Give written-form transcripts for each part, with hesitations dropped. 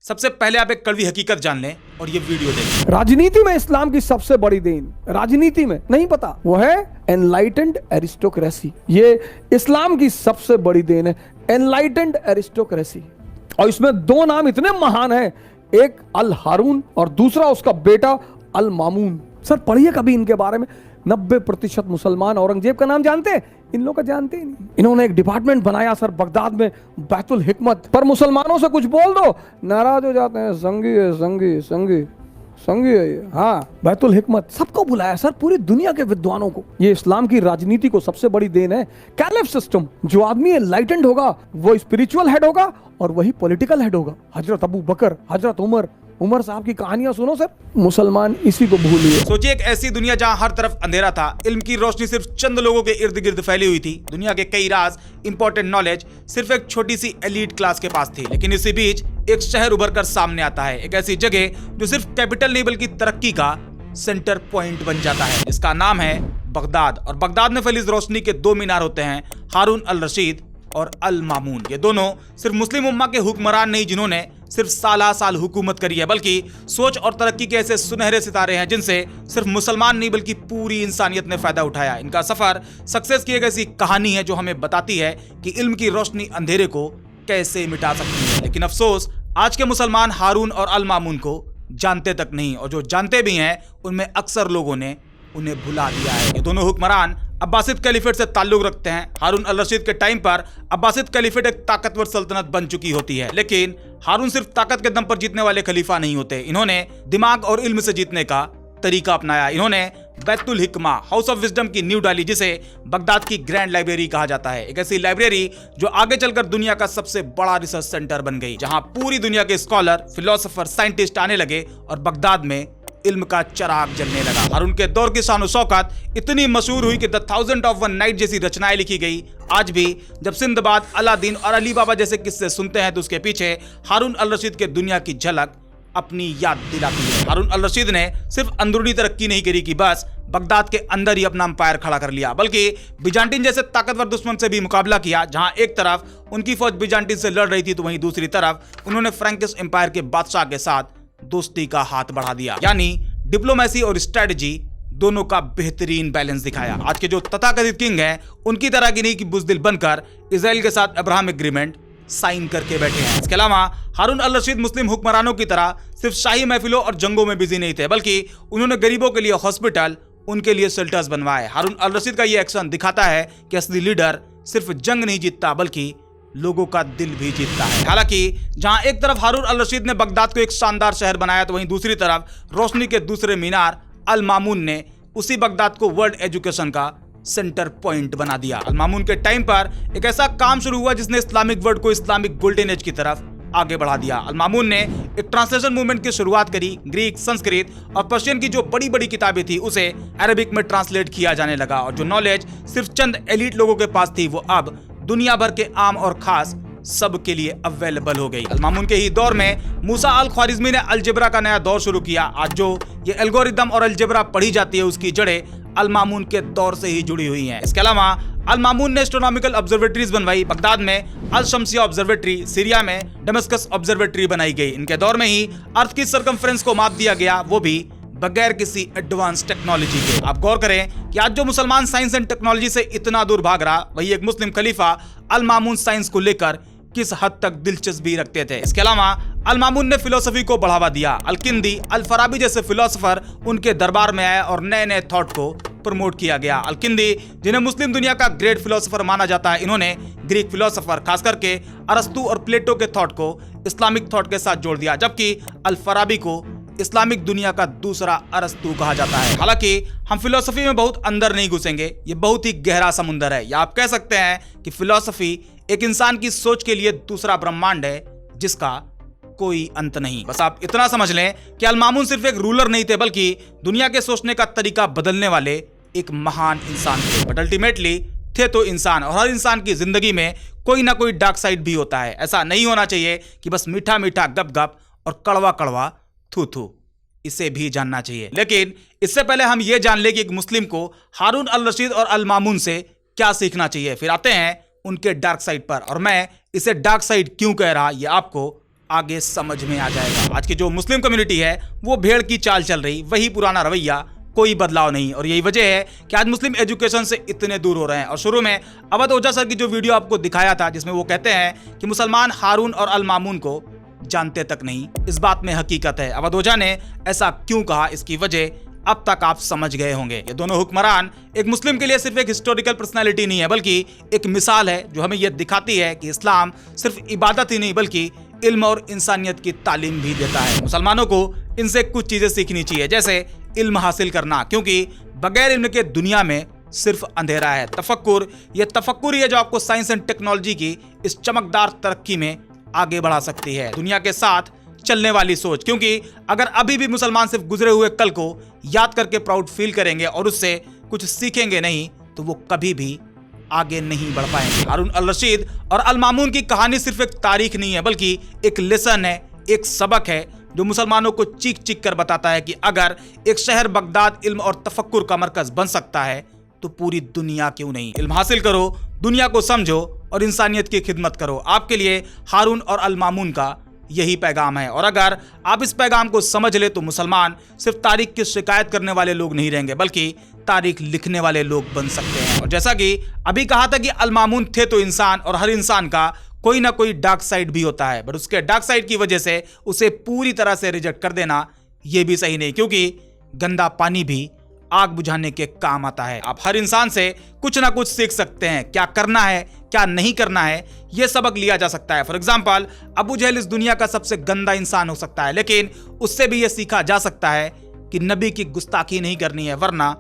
सबसे पहले आप एक कड़वी हकीकत जान लें और ये वीडियो देखें। राजनीति में इस्लाम की सबसे बड़ी देन, राजनीति में नहीं पता, वो है एनलाइटेंड एरिस्टोक्रेसी। ये इस्लाम की सबसे बड़ी देन है, एनलाइटेंड एरिस्टोक्रेसी। और इसमें दो नाम इतने महान हैं, एक अल हारून और दूसरा उसका बेटा अल मामून। सर पढ़िए कभी इनके बारे में। 90% मुसलमान औरंगजेब का नाम जानते हैं, इन लोग का जानते ही नहीं। इन्होंने एक डिपार्टमेंट बनाया सर बगदाद में, बैतुल हिकमत, पर मुसलमानों से कुछ बोल दो नाराज हो जाते हैं। संगी है, संगी संगी संगी है ये, हाँ बैतुल हिकमत। सबको बुलाया सर, पूरी दुनिया के विद्वानों को। ये इस्लाम की राजनीति को सबसे बड़ी देन है। कैलिफ सिस्टम, जो आदमी एनलाइटेंड होगा वो स्पिरिचुअल हेड होगा और वही पॉलिटिकल हेड होगा। हजरत अबू बकर, हजरत उमर साहब की कहानियां सुनो सर, मुसलमान इसी को भूलिए। सोचिए एक ऐसी दुनिया जहां हर तरफ अंधेरा था, इल्म की रोशनी सिर्फ चंद लोगों के इर्द गिर्द फैली हुई थी, दुनिया के कई राज, इंपॉर्टेंट नॉलेज सिर्फ एक छोटी सी एलीट क्लास के पास थी। लेकिन इसी बीच एक शहर उभर कर सामने आता है, एक ऐसी जगह जो सिर्फ कैपिटल नहीं बल्कि तरक्की का सेंटर पॉइंट बन जाता है। इसका नाम है बगदाद। और बगदाद में फैली इस रोशनी के दो मीनार होते हैं, हारून अल रशीद और अल मामून। ये दोनों सिर्फ मुस्लिम उम्मा के हुक्मरान नहीं जिन्होंने सिर्फ साल हुकूमत करी है, बल्कि सोच और तरक्की के ऐसे सुनहरे सितारे हैं जिनसे सिर्फ मुसलमान नहीं बल्कि पूरी इंसानियत ने फायदा उठाया। इनका सफर सक्सेस की एक ऐसी कहानी है जो हमें बताती है कि इल्म की रोशनी अंधेरे को कैसे मिटा सकती है। लेकिन अफसोस आज के मुसलमान हारून और अल मामून को जानते तक नहीं, और जो जानते भी हैं उनमें अक्सर लोगों ने उन्हें भुला दिया है। ये दोनों हुक्मरान अब्बासिद कैलिफेट से ताल्लुक रखते हैं। हारून अल रशीद के टाइम पर अब्बासिद कैलिफेट एक ताकतवर सल्तनत बन चुकी होती है, लेकिन हारून सिर्फ ताकत के दम पर जीतने वाले खलीफा नहीं होते। इन्होंने दिमाग और इल्म से जीतने का तरीका अपनाया। इन्होंने बैतुल हिकमा, हाउस ऑफ विजडम की नींव डाली, जिसे बगदाद की ग्रैंड लाइब्रेरी कहा जाता है। एक ऐसी लाइब्रेरी जो आगे चलकर दुनिया का सबसे बड़ा रिसर्च सेंटर बन गई, जहां पूरी दुनिया के स्कॉलर, फिलोसोफर, साइंटिस्ट आने लगे और बगदाद में इल्म का चिराग जलने लगा। हारून के दौर की शान शौकत इतनी मशहूर हुई कि द 1000 ऑफ वन नाइट जैसी रचनाएं लिखी गई। आज भी जब सिंदबाद, अलादीन और अली बाबा जैसे किस्से सुनते हैं तो उसके पीछे हारून अल रशीद के दुनिया की झलक अपनी याद दिलाती है। हारून अल रशीद ने सिर्फ अंदरूनी तरक्की नहीं करी कि बस बगदाद के अंदर ही अपना अंपायर खड़ा कर लिया, बल्कि बिजांटिन जैसे ताकतवर दुश्मन से भी मुकाबला किया। जहां एक तरफ उनकी फौज बिजांटिन से लड़ रही थी तो वहीं दूसरी तरफ उन्होंने फ्रैंकिश एम्पायर के बादशाह के साथ दोस्ती का हाथ बढ़ा दिया। यानी डिप्लोमेसी और स्ट्रेटजी दोनों का बेहतरीन बैलेंस दिखाया। आज के जो तथाकथित किंग हैं उनकी तरह की नहीं कि बुज़दिल बनकर इजराइल के साथ अब्राहम एग्रीमेंट साइन करके बैठे हैं। इसके अलावा हारून अल रशीद मुस्लिम हुक्मरानों की तरह सिर्फ शाही महफिलों और जंगों में बिजी नहीं थे, बल्कि उन्होंने गरीबों के लिए हॉस्पिटल, उनके लिए शेल्टर्स बनवाए। हारून अल रशीद का यह एक्शन दिखाता है कि असली लीडर सिर्फ जंग नहीं जीतता बल्कि लोगों का दिल भी जीतता है। हालांकि जहां एक तरफ हारून अल रशीद ने बगदाद को एक शानदार शहर बनाया तो वहीं दूसरी तरफ रोशनी के दूसरे मीनार अल मामून ने उसी बगदाद को वर्ल्ड एजुकेशन का सेंटर पॉइंट बना दिया। अल मामून के टाइम पर एक ऐसा काम शुरू हुआ जिसने इस्लामिक वर्ल्ड को इस्लामिक गोल्डन एज की तरफ आगे बढ़ा दिया। अल मामून ने एक ट्रांसलेशन मूवमेंट की शुरुआत करी। ग्रीक, संस्कृत और पर्शियन की जो बड़ी बड़ी किताबें थी उसे अरबिक में ट्रांसलेट किया जाने लगा, और जो नॉलेज सिर्फ चंद एलीट लोगों के पास थी वो अब दुनिया भर के आम और खास सबके लिए अवेलेबल हो गई। अल मामून के ही दौर में मूसा अल ख्वारिज़मी ने अलजेब्रा का नया दौर शुरू किया। आज जो ये एल्गोरिदम और अलजेब्रा पढ़ी जाती है उसकी जड़ें अल मामून के दौर से ही जुड़ी हुई हैं। इसके अलावा अल मामून ने एस्ट्रोनॉमिकल ऑब्जर्वेटरीज बनवाई। बगदाद में अल शम्सिया ऑब्जर्वेटरी, सीरिया में डमस्कस ऑब्जर्वेटरी बनाई गई। इनके दौर में ही अर्थ की सरकमफ्रेंस को माप दिया गया, वो भी बगैर किसी एडवांस टेक्नोलॉजी के। आप गौर करें कि आज जो मुसलमान साइंस एंड टेक्नोलॉजी से इतना दूर भाग रहा, वही एक मुस्लिम खलीफा अल मामून साइंस को लेकर किस हद तक दिलचस्पी रखते थे। इसके अलावा अल मामून ने फिलोसफी को बढ़ावा दिया। अल किंदी, अल फराबी जैसे फिलोसोफर उनके दरबार में आए और नए नए थॉट को प्रमोट किया गया। अल किंदी, जिन्हें मुस्लिम दुनिया का ग्रेट फिलोसोफर माना जाता है, इन्होंने ग्रीक फिलोसोफर खास करके अरस्तु और प्लेटो के थॉट को इस्लामिक थॉट के साथ जोड़ दिया, जबकि अल फराबी को इस्लामिक दुनिया का दूसरा अरस्तु कहा जाता है। हालांकि हम फिलोसफी में बहुत अंदर नहीं घुसेंगे, ये बहुत ही गहरा समुंदर है, या आप कह सकते हैं कि फिलोसफी एक इंसान की सोच के लिए दूसरा ब्रह्मांड है जिसका कोई अंत नहीं। बस आप इतना समझ लें कि अल मामून सिर्फ एक रूलर नहीं थे बल्कि दुनिया के सोचने का तरीका बदलने वाले एक महान इंसान थे। बट अल्टीमेटली थे तो इंसान, और हर इंसान की जिंदगी में कोई ना कोई डार्क साइड भी होता है। ऐसा नहीं होना चाहिए कि बस मीठा मीठा गप गप और कड़वा कड़वा थू थू, इसे भी जानना चाहिए। लेकिन इससे पहले हम ये जान ले कि एक मुस्लिम को हारून अल रशीद और अल मामून से क्या सीखना चाहिए, फिर आते हैं उनके डार्क साइड पर। और मैं इसे डार्क साइड क्यों कह रहा ये आपको आगे समझ में आ जाएगा। आज की जो मुस्लिम कम्युनिटी है वो भेड़ की चाल चल रही, वही पुराना रवैया, कोई बदलाव नहीं। और यही वजह है कि आज मुस्लिम एजुकेशन से इतने दूर हो रहे हैं। और शुरू में अवध ओझा सर की जो वीडियो आपको दिखाया था, जिसमें वो कहते हैं कि मुसलमान हारून और अल मामून को जानते तक नहीं, इस बात में हकीकत है। अवध ओझा ने ऐसा क्यों कहा, इसकी वजह अब तक आप समझ गए होंगे। ये दोनों हुक्मरान एक मुस्लिम के लिए सिर्फ एक हिस्टोरिकल पर्सनैलिटी नहीं है, बल्कि एक मिसाल है जो हमें यह दिखाती है कि इस्लाम सिर्फ इबादत ही नहीं बल्कि इल्म और इंसानियत की तालीम भी देता है। मुसलमानों को इनसे कुछ चीजें सीखनी चाहिए, जैसे इल्म हासिल करना, क्योंकि बगैर इल्म के दुनिया में सिर्फ अंधेरा है। तफक्कुर, ये तफक्कुर है जो आपको साइंस एंड टेक्नोलॉजी की इस चमकदार तरक्की में आगे बढ़ा सकती है। दुनिया के साथ चलने वाली सोच, क्योंकि अगर अभी भी मुसलमान सिर्फ गुजरे हुए कल को याद करके प्राउड फील करेंगे और उससे कुछ सीखेंगे नहीं, तो वो कभी भी आगे नहीं बढ़ पाएंगे। हारून अल रशीद और अल मामून की कहानी सिर्फ एक तारीख नहीं है, बल्कि एक लेसन है, एक सबक है जो मुसलमानों को चीख चीख कर बताता है कि अगर एक शहर बगदाद इल्म और तफक्कुर का मरकज बन सकता है तो पूरी दुनिया क्यों नहीं। इल्म हासिल करो, दुनिया को समझो और इंसानियत की खिदमत करो। आपके लिए हारून और अल मामून का यही पैगाम है। और अगर आप इस पैगाम को समझ ले तो मुसलमान सिर्फ तारीख की शिकायत करने वाले लोग नहीं रहेंगे, बल्कि तारीख लिखने वाले लोग बन सकते हैं। और जैसा कि अभी कहा था कि अल मामून थे तो इंसान, और हर इंसान का कोई ना कोई डार्क साइड भी होता है, बट उसके डार्क साइड की वजह से उसे पूरी तरह से रिजेक्ट कर देना यह भी सही नहीं, क्योंकि गंदा पानी भी आग बुझाने के काम आता है। आप हर इंसान से कुछ ना कुछ सीख सकते हैं, क्या करना है क्या नहीं करना है यह सबक लिया जा सकता है। फॉर एग्जाम्पल, अबू जहल इस दुनिया का सबसे गंदा इंसान हो सकता है, लेकिन उससे भी यह सीखा जा सकता है कि नबी की गुस्ताखी नहीं करनी है, वरना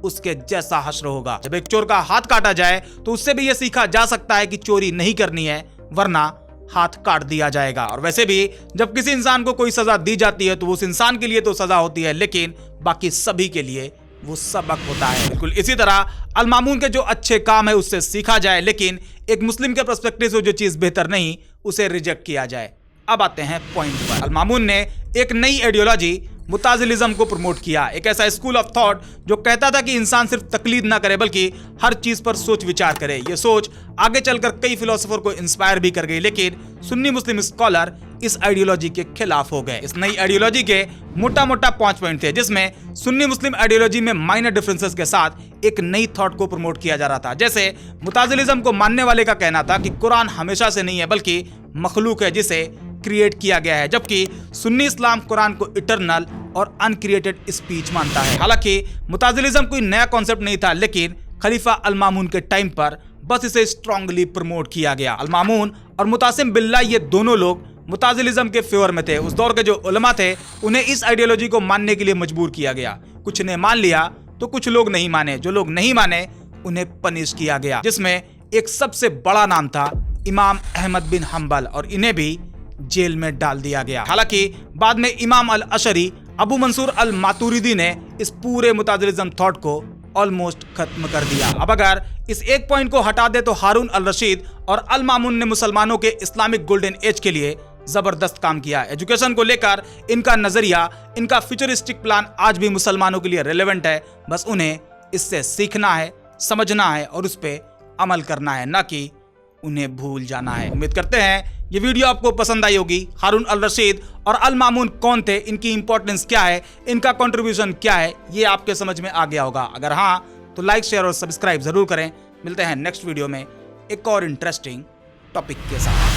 उसके जैसा हश्र होगा। जब एक चोर का हाथ काटा जाए तो उससे भी यह सीखा जा सकता है कि चोरी नहीं करनी है, वरना हाथ काट दिया जाएगा। और वैसे भी जब किसी इंसान को कोई सजा दी जाती है तो उस इंसान के लिए तो सजा होती है, लेकिन बाकी सभी के लिए वो सबक होता है। बिल्कुल इसी तरह अल मामून के जो अच्छे काम है उससे सीखा जाए, लेकिन एक मुस्लिम के पर्सपेक्टिव से जो चीज बेहतर नहीं उसे रिजेक्ट किया जाए। अब आते हैं पॉइंट पर। अल मामून ने एक नई आइडियोलॉजी मुताजिलिज्म को प्रमोट किया, एक ऐसा स्कूल ऑफ थॉट जो कहता था कि इंसान सिर्फ तकलीद ना करे बल्कि हर चीज पर सोच विचार करे। यह सोच आगे चलकर कई फिलोसोफर को इंस्पायर भी कर गई, लेकिन सुन्नी मुस्लिम स्कॉलर इस आइडियोलॉजी के खिलाफ हो गए। इस नई आइडियोलॉजी के मोटा मोटा 5 पॉइंट थे, जिसमें सुन्नी मुस्लिम आइडियोलॉजी में माइनर डिफरेंसेस के साथ एक नई थॉट को प्रमोट किया जा रहा था। जैसे मुताजिलिज्म को मानने वाले का कहना था कि कुरान हमेशा से नहीं है बल्कि मखलूक है जिसे क्रिएट किया गया है, जबकि सुन्नी इस्लाम कुरान को इटरनल और अनक्रिएटेड स्पीच मानता है। हालांकि मुताजिलिज्म कोई नया कॉन्सेप्ट नहीं था, लेकिन खलीफा अल मामून के टाइम पर बस इसे स्ट्रांगली प्रमोट किया गया। अल मामून और मुतासिम बिल्ला ये दोनों लोग मुताजिलिज्म के फेवर में थे। उस दौर के जो उलमा थे उन्हें इस आइडियोलॉजी को मानने के लिए मजबूर किया गया। कुछ ने मान लिया तो कुछ लोग नहीं माने, जो लोग नहीं माने उन्हें पनिश किया गया, जिसमें एक सबसे बड़ा नाम था इमाम अहमद बिन हम्बल, और इन्हें भी जेल में डाल दिया गया। हालांकि बाद में इमाम अल अशरी अबू मंसूर अल मातुरिदी ने इस पूरे मुताजिलिज्म थॉट को ऑलमोस्ट खत्म कर दिया। अब अगर इस एक पॉइंट को हटा दे तो हारून अल रशीद और अल मामून ने मुसलमानों के इस्लामिक गोल्डन एज के लिए जबरदस्त काम किया। एजुकेशन को लेकर इनका नजरिया, इनका फ्यूचरिस्टिक प्लान आज भी मुसलमानों के लिए रेलेवेंट है। बस उन्हें इससे सीखना है, समझना है और उस पर अमल करना है, ना कि उन्हें भूल जाना है। उम्मीद करते हैं ये वीडियो आपको पसंद आई होगी। हारून अल रशीद और अल मामून कौन थे, इनकी इंपॉर्टेंस क्या है, इनका कंट्रीब्यूशन क्या है, ये आपके समझ में आ गया होगा। अगर हाँ तो लाइक, शेयर और सब्सक्राइब जरूर करें। मिलते हैं नेक्स्ट वीडियो में एक और इंटरेस्टिंग टॉपिक के साथ।